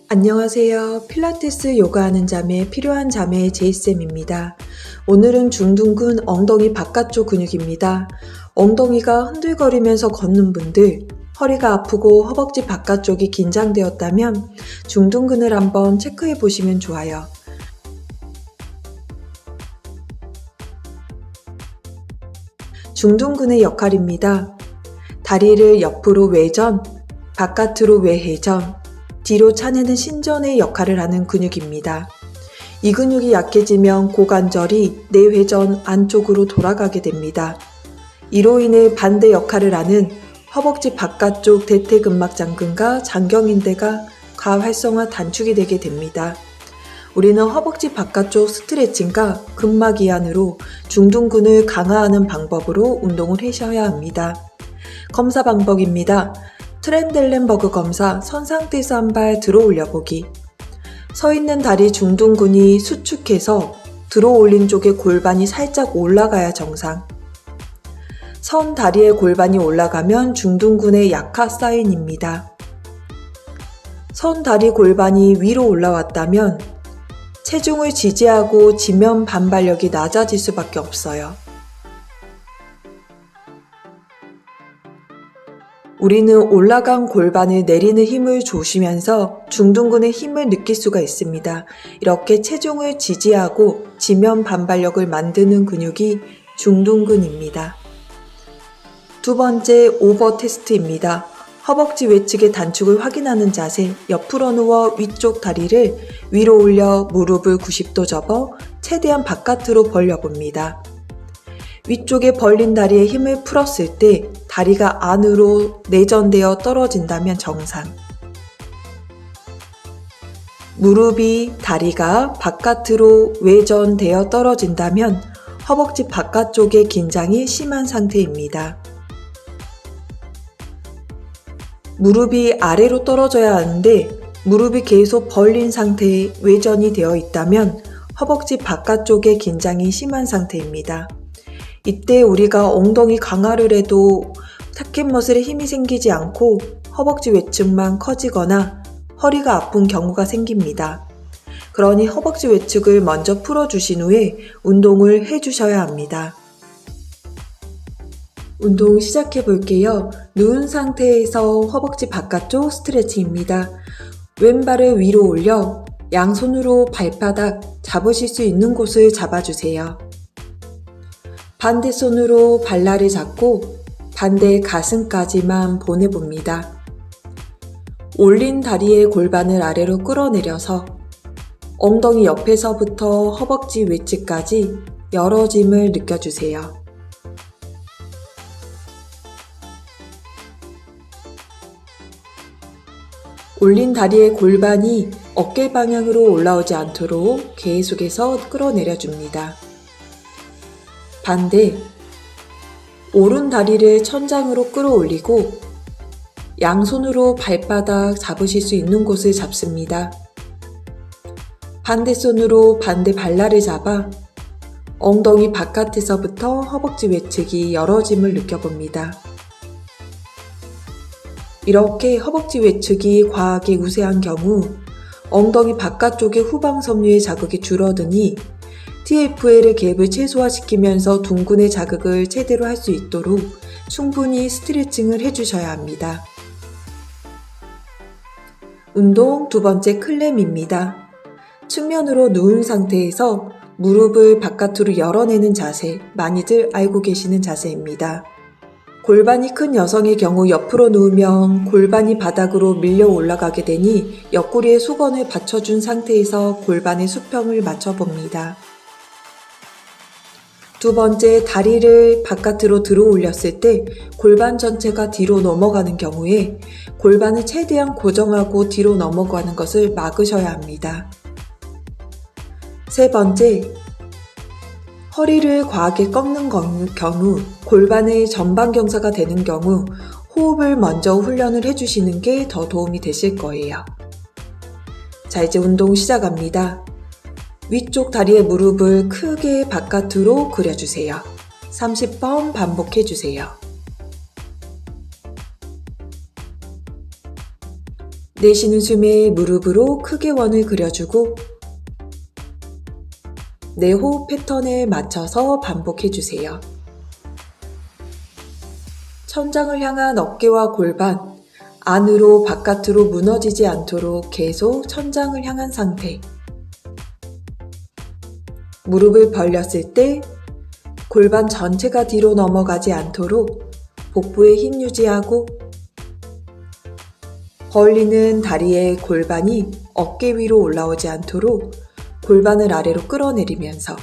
안녕하세요. 필라테스 요가하는 자매 필요한 자매의 제이쌤입니다. 오늘은 중둔근 엉덩이 바깥쪽 근육입니다. 엉덩이가 흔들거리면서 걷는 분들, 허리가 아프고 허벅지 바깥쪽이 긴장되었다면 중둔근을 한번 체크해 보시면 좋아요. 중둔근의 역할입니다. 다리를 옆으로 외전, 바깥으로 외회전, 뒤로 차내는 신전의 역할을 하는 근육입니다. 이 근육이 약해지면 고관절이 내회전 안쪽으로 돌아가게 됩니다. 이로 인해 반대 역할을 하는 허벅지 바깥쪽 대퇴근막장근과 장경인대가 과활성화 단축이 되게 됩니다. 우리는 허벅지 바깥쪽 스트레칭과 근막 이완으로 중둔근을 강화하는 방법으로 운동을 하셔야 합니다. 검사 방법입니다. 트렌델렌버그 검사, 선 상태에서 한 발 들어 올려보기. 서 있는 다리 중둔근이 수축해서 들어 올린 쪽에 골반이 살짝 올라가야 정상. 선 다리의 골반이 올라가면 중둔근의 약화 사인입니다. 선 다리 골반이 위로 올라왔다면 체중을 지지하고 지면 반발력이 낮아질 수밖에 없어요. 우리는 올라간 골반을 내리는 힘을 조시면서 중둔근의 힘을 느낄 수가 있습니다. 이렇게 체중을 지지하고 지면 반발력을 만드는 근육이 중둔근입니다. 두 번째 오버 테스트입니다. 허벅지 외측의 단축을 확인하는 자세, 옆으로 누워 위쪽 다리를 위로 올려 무릎을 90도 접어 최대한 바깥으로 벌려봅니다. 위쪽에 벌린 다리에 힘을 풀었을 때 다리가 안으로 내전되어 떨어진다면 정상. 무릎이 다리가 바깥으로 외전되어 떨어진다면 허벅지 바깥쪽의 긴장이 심한 상태입니다. 무릎이 아래로 떨어져야 하는데 무릎이 계속 벌린 상태에 외전이 되어 있다면 허벅지 바깥쪽의 긴장이 심한 상태입니다. 이때 우리가 엉덩이 강화를 해도 타켓머슬에 힘이 생기지 않고 허벅지 외측만 커지거나 허리가 아픈 경우가 생깁니다. 그러니 허벅지 외측을 먼저 풀어주신 후에 운동을 해주셔야 합니다. 운동 시작해 볼게요. 누운 상태에서 허벅지 바깥쪽 스트레칭입니다. 왼발을 위로 올려 양손으로 발바닥 잡으실 수 있는 곳을 잡아주세요. 반대 손으로 발날을 잡고 반대 가슴까지만 보내봅니다. 올린 다리의 골반을 아래로 끌어내려서 엉덩이 옆에서부터 허벅지 외측까지 열어짐을 느껴주세요. 올린 다리의 골반이 어깨 방향으로 올라오지 않도록 계속해서 끌어내려줍니다. 반대, 오른 다리를 천장으로 끌어올리고 양손으로 발바닥 잡으실 수 있는 곳을 잡습니다. 반대 손으로 반대 발날을 잡아 엉덩이 바깥에서부터 허벅지 외측이 열어짐을 느껴봅니다. 이렇게 허벅지 외측이 과하게 우세한 경우 엉덩이 바깥쪽의 후방 섬유의 자극이 줄어드니 TFL의 갭을 최소화시키면서 둔근의 자극을 제대로 할 수 있도록 충분히 스트레칭을 해주셔야 합니다. 운동 두 번째 클램입니다. 측면으로 누운 상태에서 무릎을 바깥으로 열어내는 자세, 많이들 알고 계시는 자세입니다. 골반이 큰 여성의 경우 옆으로 누우면 골반이 바닥으로 밀려 올라가게 되니 옆구리에 수건을 받쳐준 상태에서 골반의 수평을 맞춰봅니다. 두 번째, 다리를 바깥으로 들어 올렸을 때 골반 전체가 뒤로 넘어가는 경우에 골반을 최대한 고정하고 뒤로 넘어가는 것을 막으셔야 합니다. 세 번째, 허리를 과하게 꺾는 경우, 골반의 전방 경사가 되는 경우 호흡을 먼저 훈련을 해주시는 게 더 도움이 되실 거예요. 자, 이제 운동 시작합니다. 위쪽 다리의 무릎을 크게 바깥으로 그려주세요. 30번 반복해주세요. 내쉬는 숨에 무릎으로 크게 원을 그려주고 내 호흡 패턴에 맞춰서 반복해주세요. 천장을 향한 어깨와 골반, 안으로 바깥으로 무너지지 않도록 계속 천장을 향한 상태. 무릎을 벌렸을 때 골반 전체가 뒤로 넘어가지 않도록 복부에 힘 유지하고 벌리는 다리의 골반이 어깨 위로 올라오지 않도록 골반을 아래로 끌어내리면서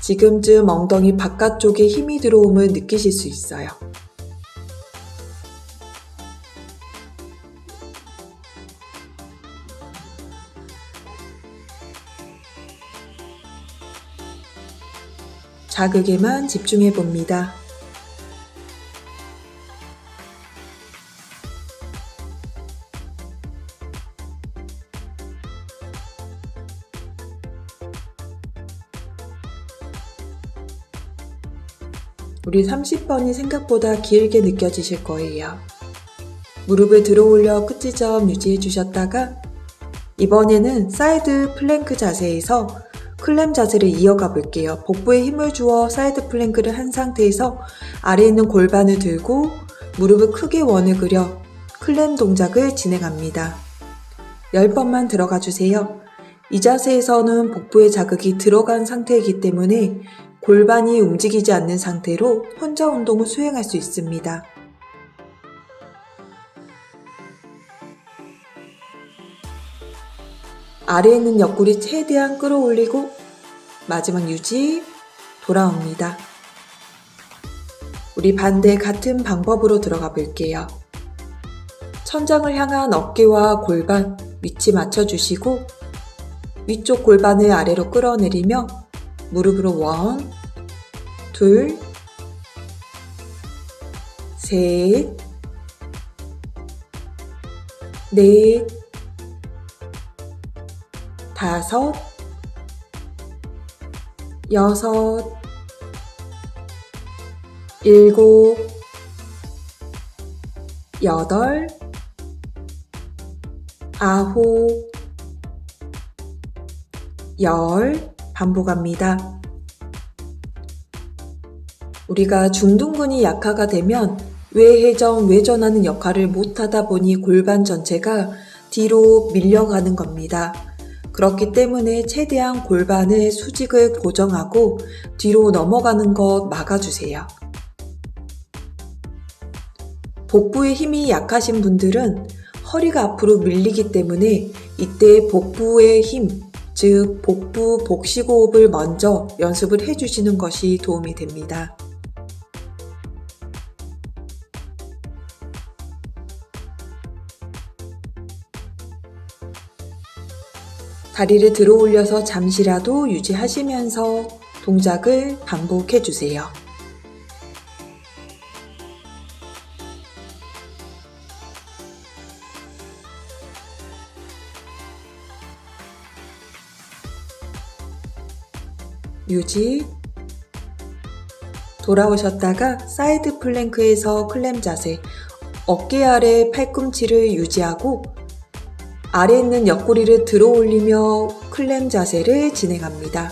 지금쯤 엉덩이 바깥쪽에 힘이 들어옴을 느끼실 수 있어요. 자극에만 집중해 봅니다. 우리 30번이 생각보다 길게 느껴지실 거예요. 무릎을 들어 올려 끝지점 유지해 주셨다가 이번에는 사이드 플랭크 자세에서 클램 자세를 이어가 볼게요. 복부에 힘을 주어 사이드 플랭크를 한 상태에서 아래에 있는 골반을 들고 무릎을 크게 원을 그려 클램 동작을 진행합니다. 10번만 들어가 주세요. 이 자세에서는 복부에 자극이 들어간 상태이기 때문에 골반이 움직이지 않는 상태로 혼자 운동을 수행할 수 있습니다. 아래에 있는 옆구리 최대한 끌어올리고 마지막 유지, 돌아옵니다. 우리 반대 같은 방법으로 들어가 볼게요. 천장을 향한 어깨와 골반 위치 맞춰주시고 위쪽 골반을 아래로 끌어내리며 무릎으로 1, 2, 3, 4, 5, 6, 7, 8, 9, 10 반복합니다. 우리가 중둔근이 약화가 되면 외회전, 외전하는 역할을 못하다 보니 골반 전체가 뒤로 밀려가는 겁니다. 그렇기 때문에 최대한 골반의 수직을 고정하고 뒤로 넘어가는 것 막아주세요. 복부에 힘이 약하신 분들은 허리가 앞으로 밀리기 때문에 이때 복부의 힘, 즉 복부 복식호흡을 먼저 연습을 해주시는 것이 도움이 됩니다. 다리를 들어 올려서 잠시라도 유지하시면서 동작을 반복해 주세요. 유지, 돌아오셨다가 사이드 플랭크에서 클램 자세, 어깨 아래 팔꿈치를 유지하고 아래에 있는 옆구리를 들어 올리며 클램 자세를 진행합니다.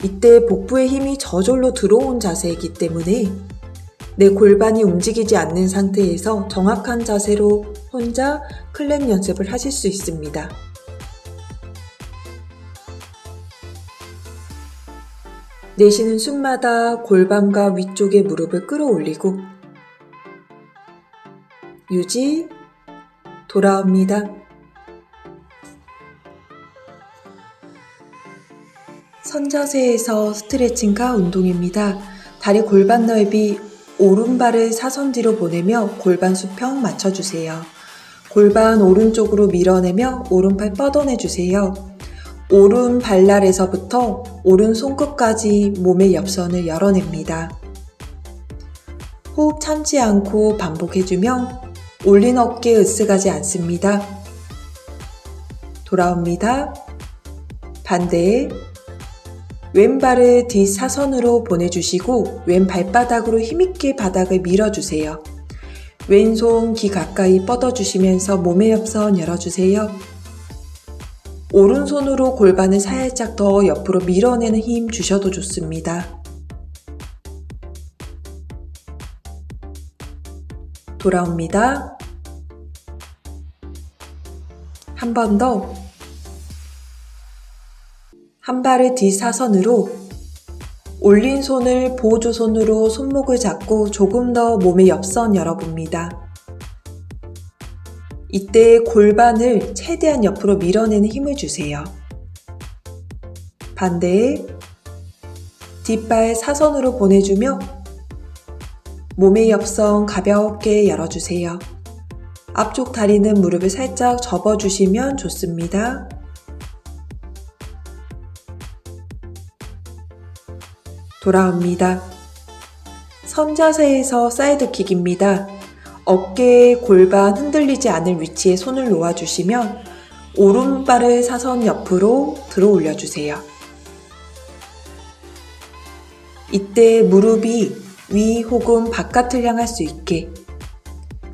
이때 복부에 힘이 저절로 들어온 자세이기 때문에 내 골반이 움직이지 않는 상태에서 정확한 자세로 혼자 클램 연습을 하실 수 있습니다. 내쉬는 숨마다 골반과 위쪽의 무릎을 끌어올리고 유지, 돌아옵니다. 선자세에서 스트레칭과 운동입니다. 다리 골반 넓이 오른발을 사선 뒤로 보내며 골반 수평 맞춰주세요. 골반 오른쪽으로 밀어내며 오른팔 뻗어내주세요. 오른 발날에서부터 오른 손끝까지 몸의 옆선을 열어냅니다. 호흡 참지 않고 반복해주며 올린 어깨 으쓱하지 않습니다. 돌아옵니다. 반대 왼발을 뒷사선으로 보내주시고 왼 발바닥으로 힘있게 바닥을 밀어주세요. 왼손 귀 가까이 뻗어주시면서 몸의 옆선 열어주세요. 오른손으로 골반을 살짝 더 옆으로 밀어내는 힘 주셔도 좋습니다. 돌아옵니다. 한 번 더. 한 발을 뒷사선으로 올린 손을 보조손으로 손목을 잡고 조금 더 몸의 옆선 열어봅니다. 이때 골반을 최대한 옆으로 밀어내는 힘을 주세요. 반대에 뒷발 사선으로 보내주며 몸의 옆선 가볍게 열어주세요. 앞쪽 다리는 무릎을 살짝 접어주시면 좋습니다. 돌아옵니다. 선자세에서 사이드킥입니다. 어깨, 골반 흔들리지 않을 위치에 손을 놓아주시면 오른발을 사선 옆으로 들어 올려주세요. 이때 무릎이 위 혹은 바깥을 향할 수 있게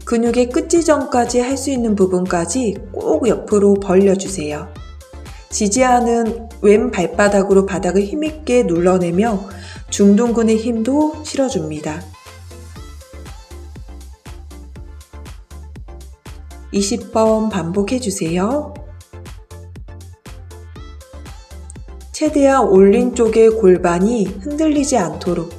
근육의 끝 지점까지 할 수 있는 부분까지 꼭 옆으로 벌려주세요. 지지하는 왼 발바닥으로 바닥을 힘있게 눌러내며 중둔근의 힘도 실어줍니다. 20번 반복해주세요. 최대한 올린 쪽의 골반이 흔들리지 않도록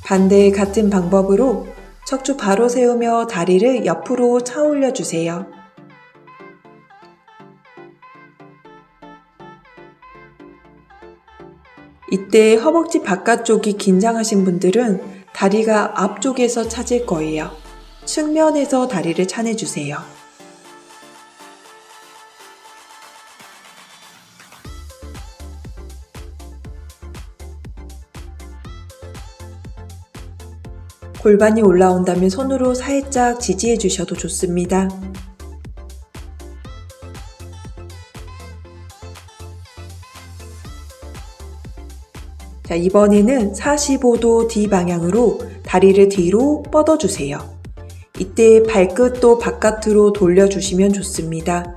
반대 같은 방법으로 척추 바로 세우며 다리를 옆으로 차 올려주세요. 이때 허벅지 바깥쪽이 긴장하신 분들은 다리가 앞쪽에서 차질 거예요. 측면에서 다리를 차내주세요. 골반이 올라온다면 손으로 살짝 지지해 주셔도 좋습니다. 자, 이번에는 45도 D 방향으로 다리를 뒤로 뻗어주세요. 이때 발끝도 바깥으로 돌려주시면 좋습니다.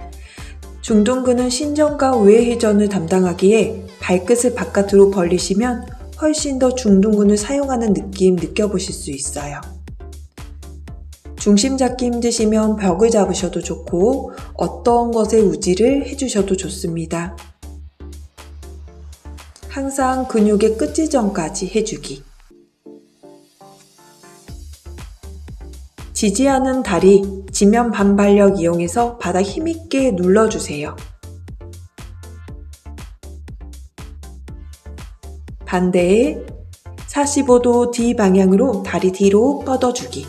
중둔근은 신전과 외회전을 담당하기에 발끝을 바깥으로 벌리시면 훨씬 더 중둔근을 사용하는 느낌 느껴보실 수 있어요. 중심 잡기 힘드시면 벽을 잡으셔도 좋고 어떤 것에 우지를 해주셔도 좋습니다. 항상 근육의 끝 지점까지 해주기. 지지하는 다리, 지면 반발력 이용해서 바닥 힘있게 눌러주세요. 반대에 45도 D 방향으로 다리 뒤로 뻗어주기.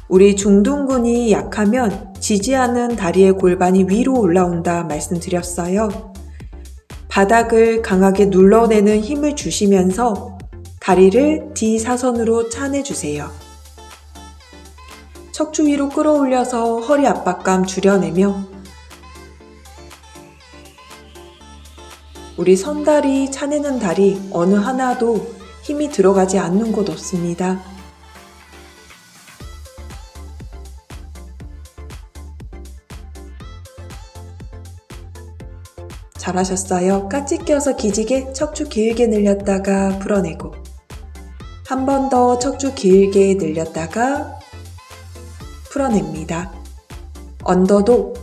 우리 중둔근이 약하면 지지하는 다리의 골반이 위로 올라온다 말씀드렸어요. 바닥을 강하게 눌러내는 힘을 주시면서 다리를 D사선으로 차내주세요. 척추 위로 끌어올려서 허리 압박감 줄여내며 우리 선다리, 차내는 다리 어느 하나도 힘이 들어가지 않는 곳 없습니다. 잘하셨어요. 깍지 껴서 기지개 척추 길게 늘렸다가 풀어내고 한 번 더 척추 길게 늘렸다가 풀어냅니다. 언더독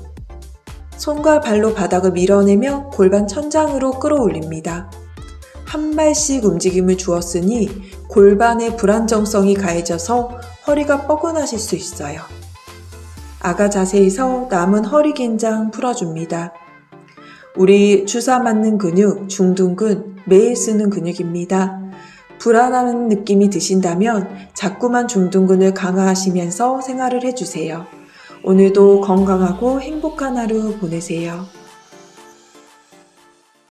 손과 발로 바닥을 밀어내며 골반 천장으로 끌어올립니다. 한 발씩 움직임을 주었으니 골반의 불안정성이 가해져서 허리가 뻐근하실 수 있어요. 아가 자세에서 남은 허리 긴장 풀어줍니다. 우리 주사 맞는 근육, 중둔근, 매일 쓰는 근육입니다. 불안한 느낌이 드신다면 자꾸만 중둔근을 강화하시면서 생활을 해주세요. 오늘도 건강하고 행복한 하루 보내세요.